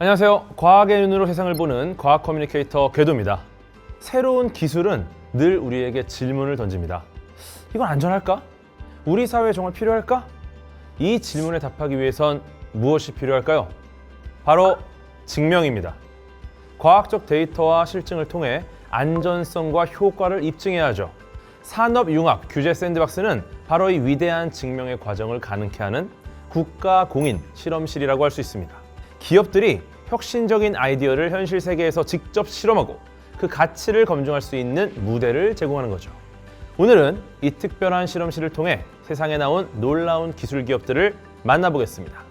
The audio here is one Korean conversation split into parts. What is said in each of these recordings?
안녕하세요. 과학의 눈으로 세상을 보는 과학 커뮤니케이터 궤도입니다. 새로운 기술은 늘 우리에게 질문을 던집니다. 이건 안전할까? 우리 사회에 정말 필요할까? 이 질문에 답하기 위해선 무엇이 필요할까요? 바로 증명입니다. 과학적 데이터와 실증을 통해 안전성과 효과를 입증해야 하죠. 산업융합 규제 샌드박스는 바로 이 위대한 증명의 과정을 가능케 하는 국가 공인 실험실이라고 할 수 있습니다. 기업들이 혁신적인 아이디어를 현실 세계에서 직접 실험하고 그 가치를 검증할 수 있는 무대를 제공하는 거죠. 오늘은 이 특별한 실험실을 통해 세상에 나온 놀라운 기술 기업들을 만나보겠습니다.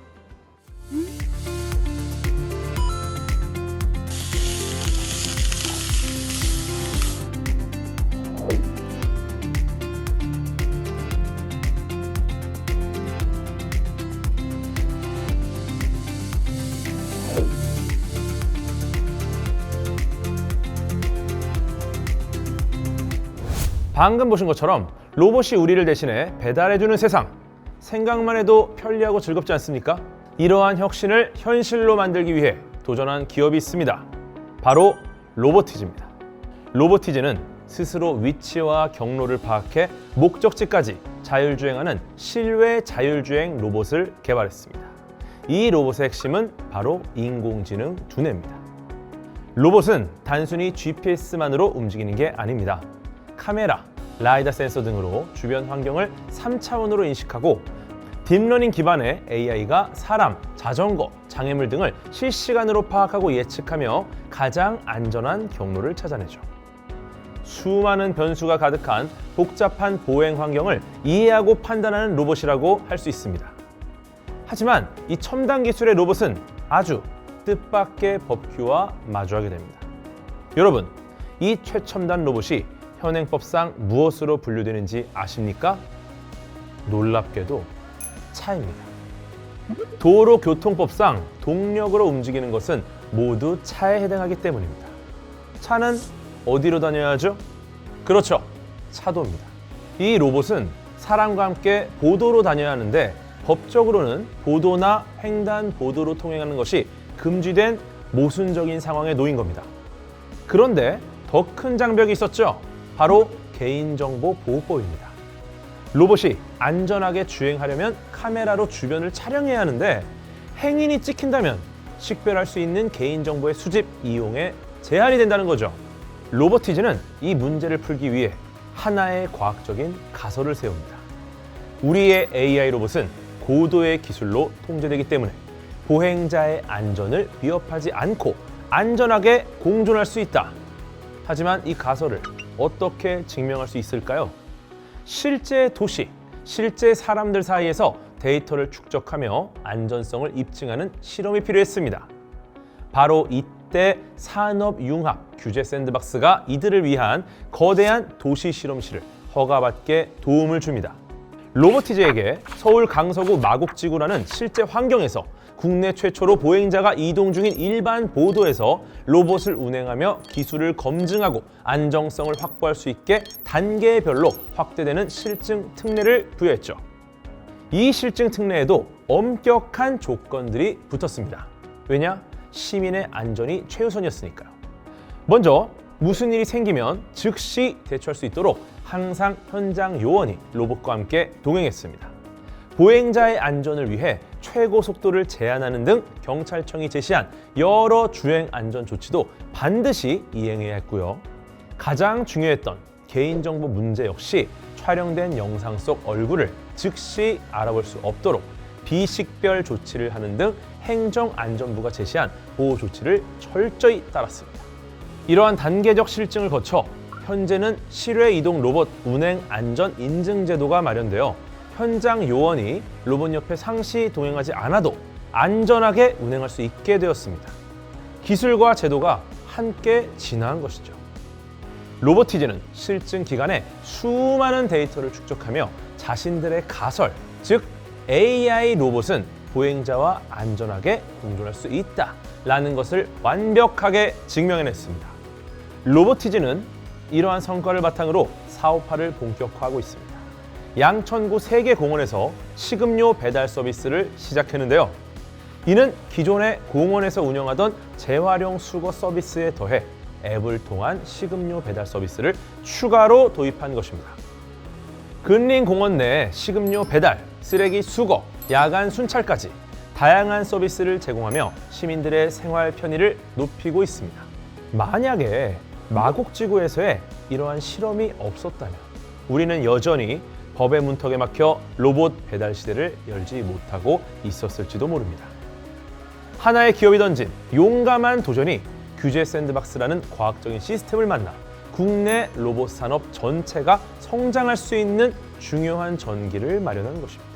방금 보신 것처럼 로봇이 우리를 대신해 배달해주는 세상, 생각만 해도 편리하고 즐겁지 않습니까? 이러한 혁신을 현실로 만들기 위해 도전한 기업이 있습니다. 바로 로보티즈입니다. 로보티즈는 스스로 위치와 경로를 파악해 목적지까지 자율주행하는 실외 자율주행 로봇을 개발했습니다. 이 로봇의 핵심은 바로 인공지능 두뇌입니다. 로봇은 단순히 GPS만으로 움직이는 게 아닙니다. 카메라, 라이다 센서 등으로 주변 환경을 3차원으로 인식하고 딥러닝 기반의 AI가 사람, 자전거, 장애물 등을 실시간으로 파악하고 예측하며 가장 안전한 경로를 찾아내죠. 수많은 변수가 가득한 복잡한 보행 환경을 이해하고 판단하는 로봇이라고 할 수 있습니다. 하지만 이 첨단 기술의 로봇은 아주 뜻밖의 법규와 마주하게 됩니다. 여러분, 이 최첨단 로봇이 현행법상 무엇으로 분류되는지 아십니까? 놀랍게도 차입니다. 도로교통법상 동력으로 움직이는 것은 모두 차에 해당하기 때문입니다. 차는 어디로 다녀야 하죠? 그렇죠, 차도입니다. 이 로봇은 사람과 함께 보도로 다녀야 하는데 법적으로는 보도나 횡단보도로 통행하는 것이 금지된 모순적인 상황에 놓인 겁니다. 그런데 더 큰 장벽이 있었죠. 바로 개인정보보호법입니다. 로봇이 안전하게 주행하려면 카메라로 주변을 촬영해야 하는데 행인이 찍힌다면 식별할 수 있는 개인정보의 수집, 이용에 제한이 된다는 거죠. 로보티즈는 이 문제를 풀기 위해 하나의 과학적인 가설을 세웁니다. 우리의 AI 로봇은 고도의 기술로 통제되기 때문에 보행자의 안전을 위협하지 않고 안전하게 공존할 수 있다. 하지만 이 가설을 어떻게 증명할 수 있을까요? 실제 도시, 실제 사람들 사이에서 데이터를 축적하며 안전성을 입증하는 실험이 필요했습니다. 바로 이때 산업융합 규제 샌드박스가 이들을 위한 거대한 도시 실험실을 허가받게 도움을 줍니다. 로보티즈에게 서울 강서구 마곡지구라는 실제 환경에서 국내 최초로 보행자가 이동 중인 일반 보도에서 로봇을 운행하며 기술을 검증하고 안정성을 확보할 수 있게 단계별로 확대되는 실증 특례를 부여했죠. 이 실증 특례에도 엄격한 조건들이 붙었습니다. 왜냐? 시민의 안전이 최우선이었으니까요. 먼저 무슨 일이 생기면 즉시 대처할 수 있도록 항상 현장 요원이 로봇과 함께 동행했습니다. 보행자의 안전을 위해 최고 속도를 제한하는 등 경찰청이 제시한 여러 주행 안전 조치도 반드시 이행해야 했고요. 가장 중요했던 개인정보 문제 역시 촬영된 영상 속 얼굴을 즉시 알아볼 수 없도록 비식별 조치를 하는 등 행정안전부가 제시한 보호 조치를 철저히 따랐습니다. 이러한 단계적 실증을 거쳐 현재는 실외 이동 로봇 운행 안전 인증 제도가 마련되어 현장 요원이 로봇 옆에 상시 동행하지 않아도 안전하게 운행할 수 있게 되었습니다. 기술과 제도가 함께 진화한 것이죠. 로보티즈는 실증 기간에 수많은 데이터를 축적하며 자신들의 가설, 즉 AI 로봇은 보행자와 안전하게 공존할 수 있다라는 것을 완벽하게 증명해냈습니다. 로보티즈는 이러한 성과를 바탕으로 사업화를 본격화하고 있습니다. 양천구 3개 공원에서 식음료 배달 서비스를 시작했는데요. 이는 기존의 공원에서 운영하던 재활용 수거 서비스에 더해 앱을 통한 식음료 배달 서비스를 추가로 도입한 것입니다. 근린 공원 내 식음료 배달, 쓰레기 수거, 야간 순찰까지 다양한 서비스를 제공하며 시민들의 생활 편의를 높이고 있습니다. 만약에 마곡지구에서의 이러한 실험이 없었다면 우리는 여전히 법의 문턱에 막혀 로봇 배달 시대를 열지 못하고 있었을지도 모릅니다. 하나의 기업이 던진 용감한 도전이 규제 샌드박스라는 과학적인 시스템을 만나 국내 로봇 산업 전체가 성장할 수 있는 중요한 전기를 마련한 것입니다.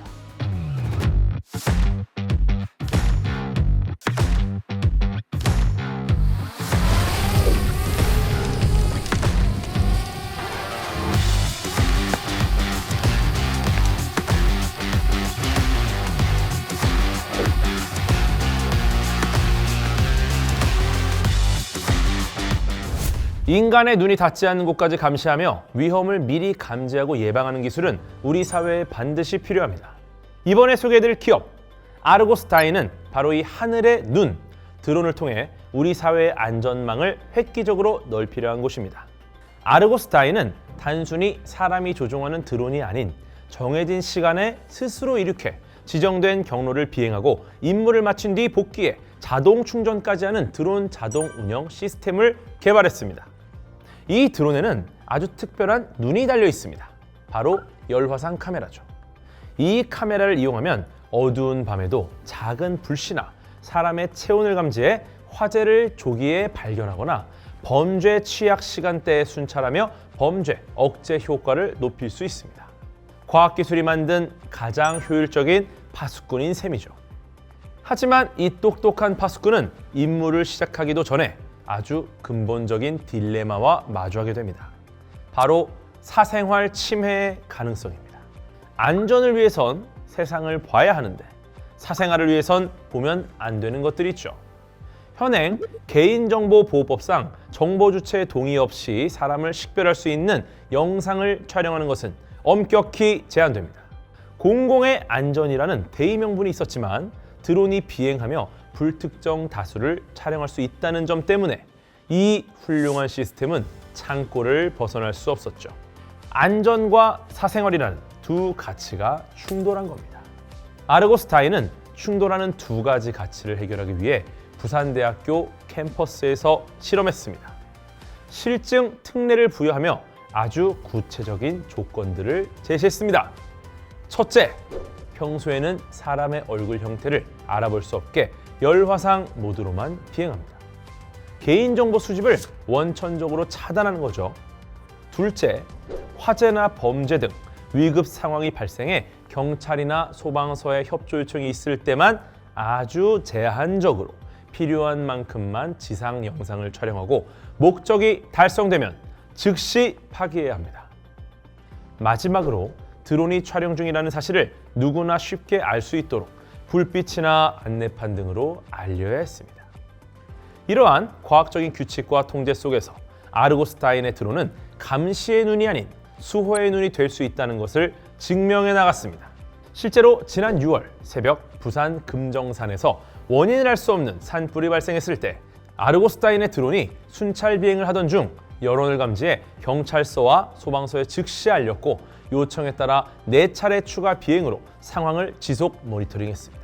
인간의 눈이 닿지 않는 곳까지 감시하며 위험을 미리 감지하고 예방하는 기술은 우리 사회에 반드시 필요합니다. 이번에 소개해드릴 기업 아르고스타인은 바로 이 하늘의 눈, 드론을 통해 우리 사회의 안전망을 획기적으로 넓히려 한 곳입니다. 아르고스타인은 단순히 사람이 조종하는 드론이 아닌 정해진 시간에 스스로 이륙해 지정된 경로를 비행하고 임무를 마친 뒤 복귀해 자동 충전까지 하는 드론 자동 운영 시스템을 개발했습니다. 이 드론에는 아주 특별한 눈이 달려 있습니다. 바로 열화상 카메라죠. 이 카메라를 이용하면 어두운 밤에도 작은 불씨나 사람의 체온을 감지해 화재를 조기에 발견하거나 범죄 취약 시간대에 순찰하며 범죄 억제 효과를 높일 수 있습니다. 과학기술이 만든 가장 효율적인 파수꾼인 셈이죠. 하지만 이 똑똑한 파수꾼은 임무를 시작하기도 전에 아주 근본적인 딜레마와 마주하게 됩니다. 바로 사생활 침해의 가능성입니다. 안전을 위해선 세상을 봐야 하는데 사생활을 위해선 보면 안 되는 것들이 있죠. 현행 개인정보보호법상 정보 주체의 동의 없이 사람을 식별할 수 있는 영상을 촬영하는 것은 엄격히 제한됩니다. 공공의 안전이라는 대의 명분이 있었지만 드론이 비행하며 불특정 다수를 촬영할 수 있다는 점 때문에 이 훌륭한 시스템은 창고를 벗어날 수 없었죠. 안전과 사생활이라는 두 가치가 충돌한 겁니다. 아르고스타인은 충돌하는 두 가지 가치를 해결하기 위해 부산대학교 캠퍼스에서 실험했습니다. 실증 특례를 부여하며 아주 구체적인 조건들을 제시했습니다. 첫째, 평소에는 사람의 얼굴 형태를 알아볼 수 없게 열화상 모드로만 비행합니다. 개인정보 수집을 원천적으로 차단하는 거죠. 둘째, 화재나 범죄 등 위급 상황이 발생해 경찰이나 소방서의 협조 요청이 있을 때만 아주 제한적으로 필요한 만큼만 지상 영상을 촬영하고 목적이 달성되면 즉시 파기해야 합니다. 마지막으로 드론이 촬영 중이라는 사실을 누구나 쉽게 알 수 있도록 불빛이나 안내판 등으로 알려야 했습니다. 이러한 과학적인 규칙과 통제 속에서 아르고스타인의 드론은 감시의 눈이 아닌 수호의 눈이 될 수 있다는 것을 증명해 나갔습니다. 실제로 지난 6월 새벽 부산 금정산에서 원인을 알 수 없는 산불이 발생했을 때 아르고스타인의 드론이 순찰 비행을 하던 중 여론을 감지해 경찰서와 소방서에 즉시 알렸고 요청에 따라 4차례 추가 비행으로 상황을 지속 모니터링했습니다.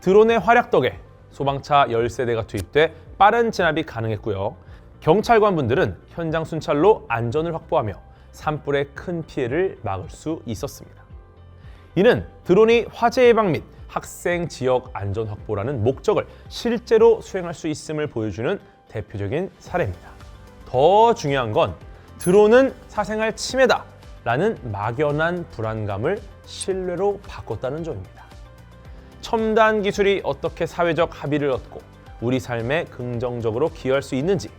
드론의 활약 덕에 소방차 10세대가 투입돼 빠른 진압이 가능했고요. 경찰관분들은 현장 순찰로 안전을 확보하며 산불의 큰 피해를 막을 수 있었습니다. 이는 드론이 화재 예방 및 학생 지역 안전 확보라는 목적을 실제로 수행할 수 있음을 보여주는 대표적인 사례입니다. 더 중요한 건 드론은 사생활 침해다 라는 막연한 불안감을 신뢰로 바꿨다는 점입니다. 첨단 기술이 어떻게 사회적 합의를 얻고 우리 삶에 긍정적으로 기여할 수 있는지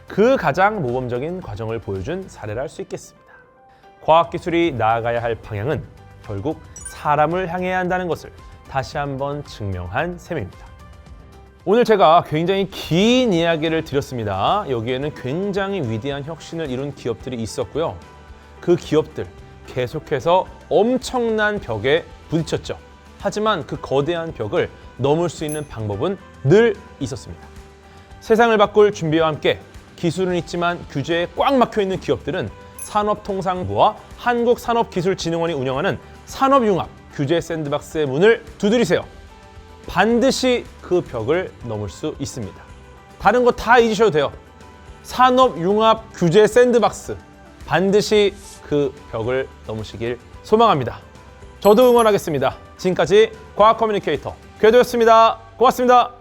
그 가장 모범적인 과정을 보여준 사례라 할 수 있겠습니다. 과학기술이 나아가야 할 방향은 결국 사람을 향해야 한다는 것을 다시 한번 증명한 셈입니다. 오늘 제가 굉장히 긴 이야기를 드렸습니다. 여기에는 굉장히 위대한 혁신을 이룬 기업들이 있었고요. 그 기업들 계속해서 엄청난 벽에 부딪혔죠. 하지만 그 거대한 벽을 넘을 수 있는 방법은 늘 있었습니다. 세상을 바꿀 준비와 함께 기술은 있지만 규제에 꽉 막혀 있는 기업들은 산업통상부와 한국산업기술진흥원이 운영하는 산업융합 규제 샌드박스의 문을 두드리세요. 반드시 그 벽을 넘을 수 있습니다. 다른 거 다 잊으셔도 돼요. 산업융합 규제 샌드박스 반드시 그 벽을 넘으시길 소망합니다. 저도 응원하겠습니다. 지금까지 과학 커뮤니케이터 궤도였습니다. 고맙습니다.